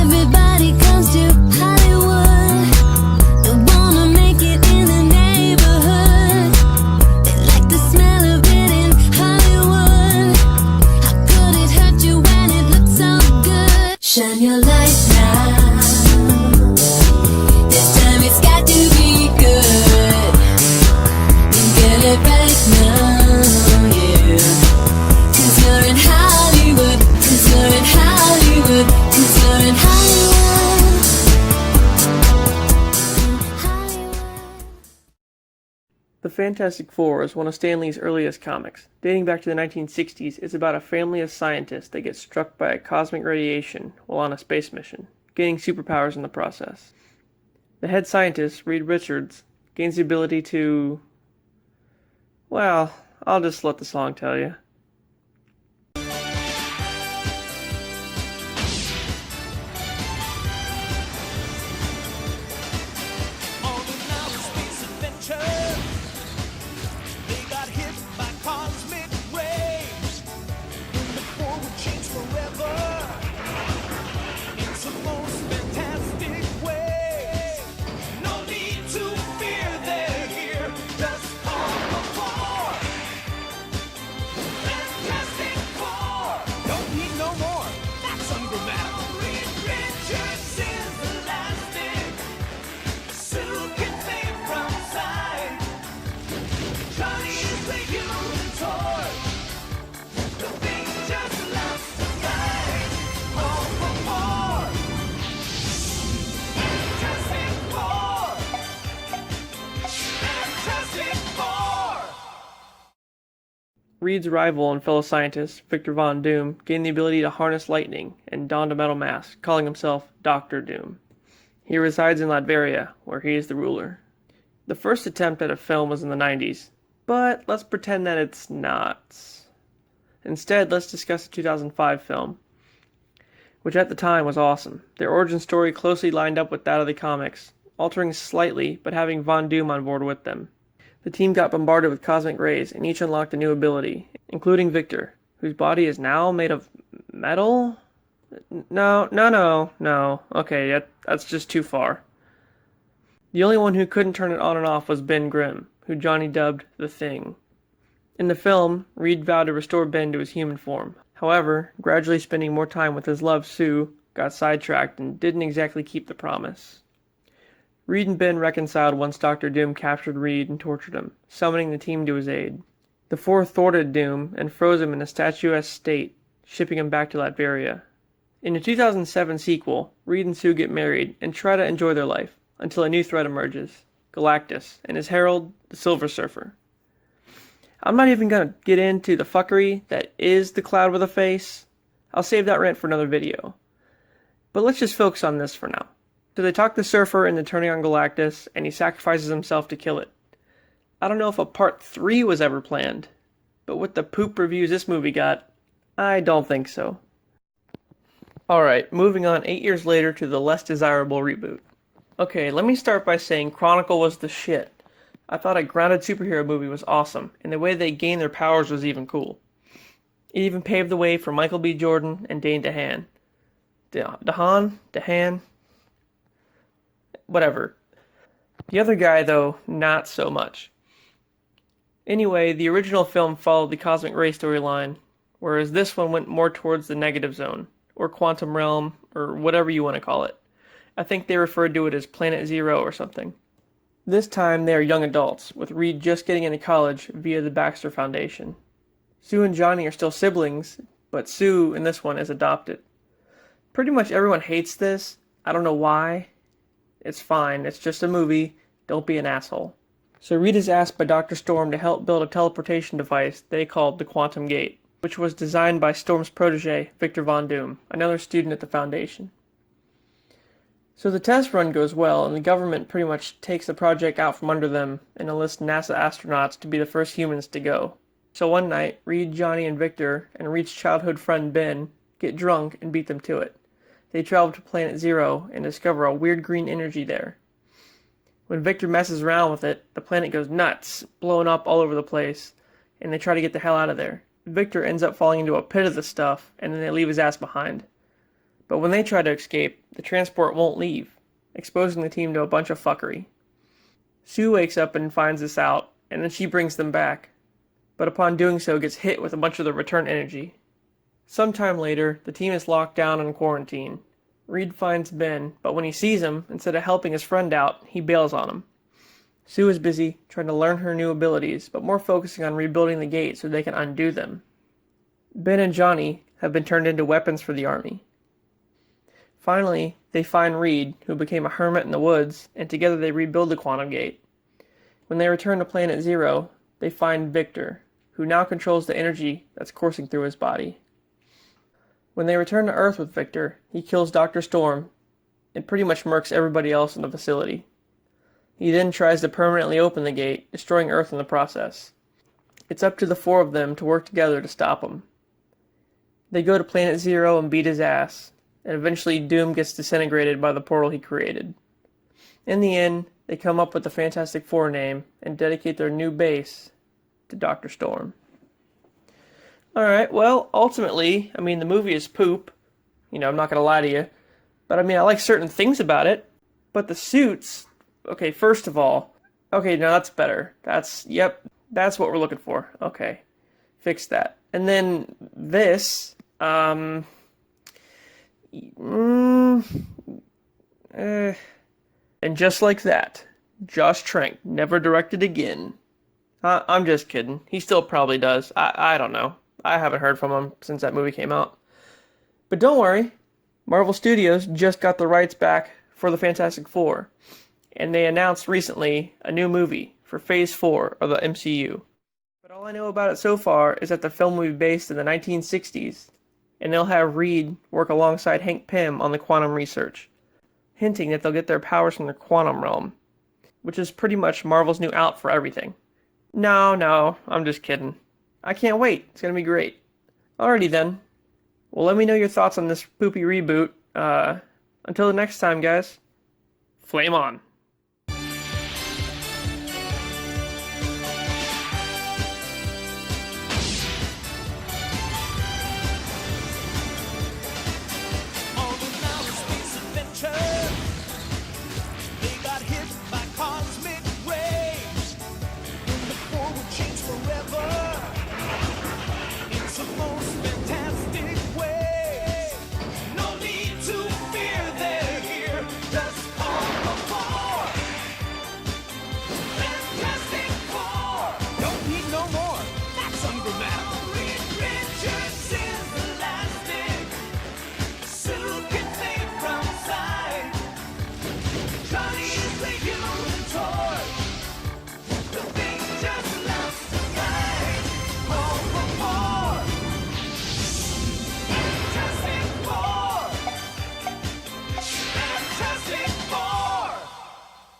Everybody comes to Hollywood. They wanna make it in the neighborhood. They like the smell of it in Hollywood. How could it hurt you when it looks so good? Shine your light now. This time it's got to be good. Get it right now, yeah. 'Cause you're in Hollywood. 'Cause you're in Hollywood. 'Cause you're in Hollywood. The Fantastic Four is one of Stan Lee's earliest comics. Dating back to the 1960s, it's about a family of scientists that get struck by a cosmic radiation while on a space mission, gaining superpowers in the process. The head scientist, Reed Richards, gains the ability to... well, I'll just let the song tell you. Reed's rival and fellow scientist, Victor Von Doom, gained the ability to harness lightning and donned a metal mask, calling himself Dr. Doom. He resides in Latveria, where he is the ruler. The first attempt at a film was in the 90s, but let's pretend that it's not. Instead, let's discuss the 2005 film, which at the time was awesome. Their origin story closely lined up with that of the comics, altering slightly, but having Von Doom on board with them. The team got bombarded with cosmic rays, and each unlocked a new ability, including Victor, whose body is now made of metal? No. Okay, that's just too far. The only one who couldn't turn it on and off was Ben Grimm, who Johnny dubbed The Thing. In the film, Reed vowed to restore Ben to his human form. However, gradually spending more time with his love, Sue, got sidetracked and didn't exactly keep the promise. Reed and Ben reconciled once Dr. Doom captured Reed and tortured him, summoning the team to his aid. The four thwarted Doom and froze him in a statuesque state, shipping him back to Latveria. In the 2007 sequel, Reed and Sue get married and try to enjoy their life, until a new threat emerges, Galactus, and his herald, the Silver Surfer. I'm not even going to get into the fuckery that is the Cloud with a face. I'll save that rant for another video. But let's just focus on this for now. So they talk the Surfer into turning on Galactus, and he sacrifices himself to kill it. I don't know if a part 3 was ever planned, but with the poop reviews this movie got, I don't think so. Alright, moving on 8 years later to the less desirable reboot. Okay, let me start by saying Chronicle was the shit. I thought a grounded superhero movie was awesome, and the way they gained their powers was even cool. It even paved the way for Michael B. Jordan and Dane DeHaan. DeHaan? Whatever. The other guy, though, not so much. Anyway, the original film followed the cosmic ray storyline, whereas this one went more towards the negative zone, or quantum realm, or whatever you want to call it. I think they referred to it as Planet Zero or something. This time they are young adults, with Reed just getting into college via the Baxter Foundation. Sue and Johnny are still siblings, but Sue in this one is adopted. Pretty much everyone hates this. I don't know why. It's fine, it's just a movie. Don't be an asshole. So Reed is asked by Dr. Storm to help build a teleportation device they called the Quantum Gate, which was designed by Storm's protege, Victor Von Doom, another student at the Foundation. So the test run goes well, and the government pretty much takes the project out from under them and enlists NASA astronauts to be the first humans to go. So one night, Reed, Johnny, and Victor, and Reed's childhood friend Ben, get drunk and beat them to it. They travel to Planet Zero and discover a weird green energy there. When Victor messes around with it, the planet goes nuts, blowing up all over the place, and they try to get the hell out of there. Victor ends up falling into a pit of the stuff, and then they leave his ass behind. But when they try to escape, the transport won't leave, exposing the team to a bunch of fuckery. Sue wakes up and finds this out, and then she brings them back, but upon doing so gets hit with a bunch of the return energy. Sometime later, the team is locked down in quarantine. Reed finds Ben, but when he sees him, instead of helping his friend out, he bails on him. Sue is busy trying to learn her new abilities, but more focusing on rebuilding the gate so they can undo them. Ben and Johnny have been turned into weapons for the army. Finally, they find Reed, who became a hermit in the woods, and together they rebuild the quantum gate. When they return to Planet Zero, they find Victor, who now controls the energy that's coursing through his body. When they return to Earth with Victor, he kills Dr. Storm and pretty much murks everybody else in the facility. He then tries to permanently open the gate, destroying Earth in the process. It's up to the four of them to work together to stop him. They go to Planet Zero and beat his ass, and eventually Doom gets disintegrated by the portal he created. In the end, they come up with the Fantastic Four name and dedicate their new base to Dr. Storm. Alright, well, ultimately, the movie is poop. I'm not gonna lie to you. But I like certain things about it. But the suits, okay, first of all, okay, now that's better. That's what we're looking for. Okay, fix that. And then this, and just like that, Josh Trank never directed again. I'm just kidding. He still probably does. I don't know. I haven't heard from him since that movie came out. But don't worry, Marvel Studios just got the rights back for the Fantastic Four, and they announced recently a new movie for Phase 4 of the MCU. But all I know about it so far is that the film will be based in the 1960s, and they'll have Reed work alongside Hank Pym on the quantum research, hinting that they'll get their powers from the quantum realm, which is pretty much Marvel's new out for everything. No, I'm just kidding. I can't wait. It's going to be great. Alrighty then. Well, let me know your thoughts on this poopy reboot. Until the next time, guys. Flame on.